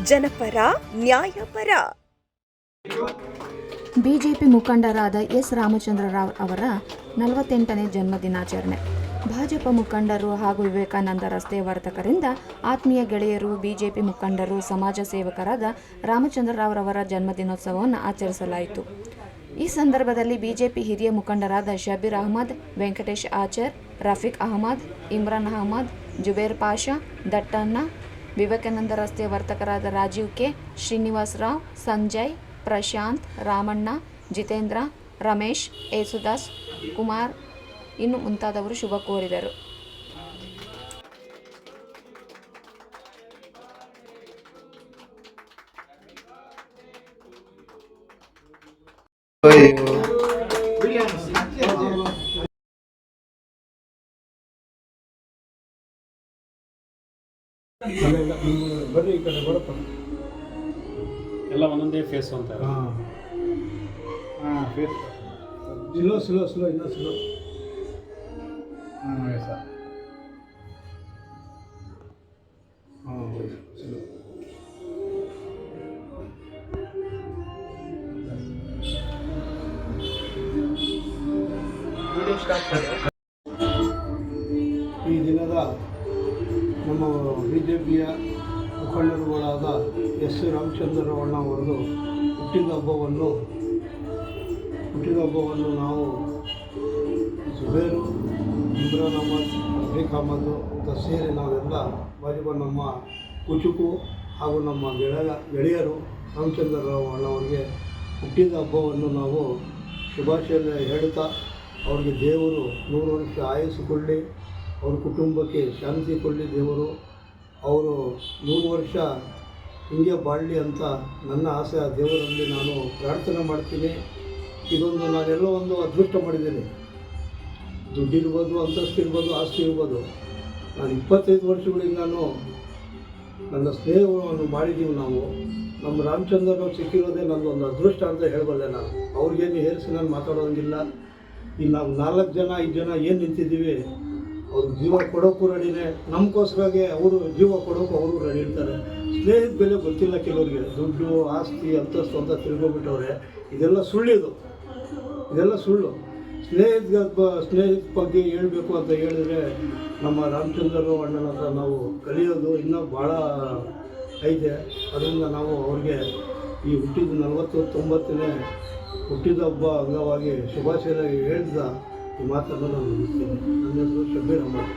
ಜನಪರ ನ್ಯಾಯಪರ. ಬಿಜೆಪಿ ಮುಖಂಡರಾದ ಎಸ್ ರಾಮಚಂದ್ರ ರಾವ್ ಅವರ 48ನೇ ಜನ್ಮದಿನಾಚರಣೆ. ಭಾಜಪ ಮುಖಂಡರು ಹಾಗೂ ವಿವೇಕಾನಂದ ರಸ್ತೆ ವರ್ತಕರಿಂದ ಆತ್ಮೀಯ ಗೆಳೆಯರು, ಬಿಜೆಪಿ ಮುಖಂಡರು, ಸಮಾಜ ಸೇವಕರಾದ ರಾಮಚಂದ್ರ ರಾವ್ ಅವರ ಜನ್ಮದಿನೋತ್ಸವವನ್ನು ಆಚರಿಸಲಾಯಿತು. ಈ ಸಂದರ್ಭದಲ್ಲಿ ಬಿಜೆಪಿ ಹಿರಿಯ ಮುಖಂಡರಾದ ಶಬೀರ್ ಅಹಮದ್, ವೆಂಕಟೇಶ್ ಆಚಾರ್, ರಫೀಕ್ ಅಹಮದ್, ಇಮ್ರಾನ್ ಅಹಮದ್, ಜುಬೇರ್ ಪಾಷಾ, ದಟ್ಟಣ್ಣ, ವಿವೇಕಾನಂದ ರಸ್ತೆ ವರ್ತಕರಾದ ರಾಜೀವ್ ಕೆ, ಶ್ರೀನಿವಾಸ್ ರಾವ್, ಸಂಜಯ್, ಪ್ರಶಾಂತ್, ರಾಮಣ್ಣ, ಜಿತೇಂದ್ರ, ರಮೇಶ್, ಯೇಸುದಾಸ್, ಕುಮಾರ್ ಇನ್ನು ಮುಂತಾದವರು ಶುಭ ಕೋರಿದರು. ಬರ್ರಿ ಈ ಕಡೆ ಬರಪ್ಪ. ಎಲ್ಲ ಒಂದೊಂದೇ ಫೇಸ್ ಅಂತಾರೆ. ಫೇಸ್ ಸ್ಲೋ ಇನ್ನೂ ಸ್ಲೋ. Sir slow. ಈ ದಿನದ ನಮ್ಮ ಬಿಜೆಪಿಯ ಮುಖಂಡರುಗಳಾದ ಎಸ್ ರಾಮಚಂದ್ರರವಣ್ಣ ಅವರದು ಹುಟ್ಟಿದ ಹಬ್ಬವನ್ನು ನಾವು ಜುಬೇರು, ಇಮ್ರಾನ್ ಅಹಮದ್, ರಫೀಕ್ ಅಹಮದ್ ಅಂತ ಸೇರಿ ನಾವೆಲ್ಲ ಭಾಜಪ ನಮ್ಮ ಕುಚುಕು ಹಾಗೂ ನಮ್ಮ ಗೆಳೆಯರು ರಾಮಚಂದ್ರರವಣ್ಣ ಅವರಿಗೆ ಹುಟ್ಟಿದ ಹಬ್ಬವನ್ನು ನಾವು ಶುಭಾಶಯ ಹೇಳುತ್ತಾ ಅವರಿಗೆ ದೇವರು 100 ವರ್ಷ ಆಯಸ್ಸು ಕೊಡಲಿ, ಅವ್ರ ಕುಟುಂಬಕ್ಕೆ ಶಾಂತಿ ಕೊಡಲಿ ದೇವರು. ಅವರು 100 ವರ್ಷ ಹಿಂಗೆ ಬಾಳಲಿ ಅಂತ ನನ್ನ ಆಸೆ. ಆ ದೇವರಲ್ಲಿ ನಾನು ಪ್ರಾರ್ಥನೆ ಮಾಡ್ತೀನಿ. ಇದೊಂದು ನಾನೆಲ್ಲೋ ಒಂದು ಅದೃಷ್ಟ ಮಾಡಿದ್ದೀನಿ. ದುಡ್ಡಿರ್ಬೋದು, ಅಂತಸ್ತಿರ್ಬೋದು, ಆಸ್ತಿ ಇರ್ಬೋದು. ನಾನು 25 ವರ್ಷಗಳಿಂದ ನನ್ನ ಸ್ನೇಹವನ್ನು ಮಾಡಿದ್ದೀವಿ ನಾವು. ನಮ್ಮ ರಾಮಚಂದ್ರರಾವ್ ಸಿಕ್ಕಿರೋದೇ ನನ್ನೊಂದು ಅದೃಷ್ಟ ಅಂತ ಹೇಳಬಲ್ಲೆ ನಾನು. ಅವ್ರಿಗೇನು ಹೇರಿಸಿ ನಾನು ಮಾತಾಡೋಂಗಿಲ್ಲ. ಈಗ ನಾವು 4 ಜನ 5 ಜನ ಏನು ನಿಂತಿದ್ದೀವಿ, ಅವ್ರು ಜೀವ ಕೊಡೋಕ್ಕೂ ರೆಡಿನೇ, ನಮಗೋಸ್ಕರಾಗೆ ಅವರು ಜೀವ ಕೊಡೋಕ್ಕೂ ಅವರು ರೆಡಿ ಇರ್ತಾರೆ. ಸ್ನೇಹದ ಬೆಲೆ ಗೊತ್ತಿಲ್ಲ ಕೆಲವರಿಗೆ. ದುಡ್ಡು, ಆಸ್ತಿ, ಅಂತಸ್ತು ಅಂತ ತಿಳ್ಕೊಬಿಟ್ಟವ್ರೆ. ಇದೆಲ್ಲ ಸುಳ್ಳಿದು, ಇದೆಲ್ಲ ಸುಳ್ಳು. ಸ್ನೇಹದ ಬಗ್ಗೆ ಹೇಳಬೇಕು ಅಂತ ಹೇಳಿದ್ರೆ ನಮ್ಮ ರಾಮಚಂದ್ರರಾವ್ ಅಣ್ಣನ ಹತ್ರ ನಾವು ಕಲಿಯೋದು ಇನ್ನೂ ಭಾಳ ಐತೆ. ಅದರಿಂದ ನಾವು ಅವ್ರಿಗೆ ಈ ಹುಟ್ಟಿದ 49ನೇ ಹುಟ್ಟಿದ ಹಬ್ಬ ಅಂಗವಾಗಿ ಶುಭಾಶಯ ಹೇಳ್ದ ಈ ಮಾತನ್ನು ನಾನು ಮುಗಿಸ್ತೀನಿ. ನನ್ನ ಹೆಸರು ಶಬೀರ್ ಅಹಮದ್.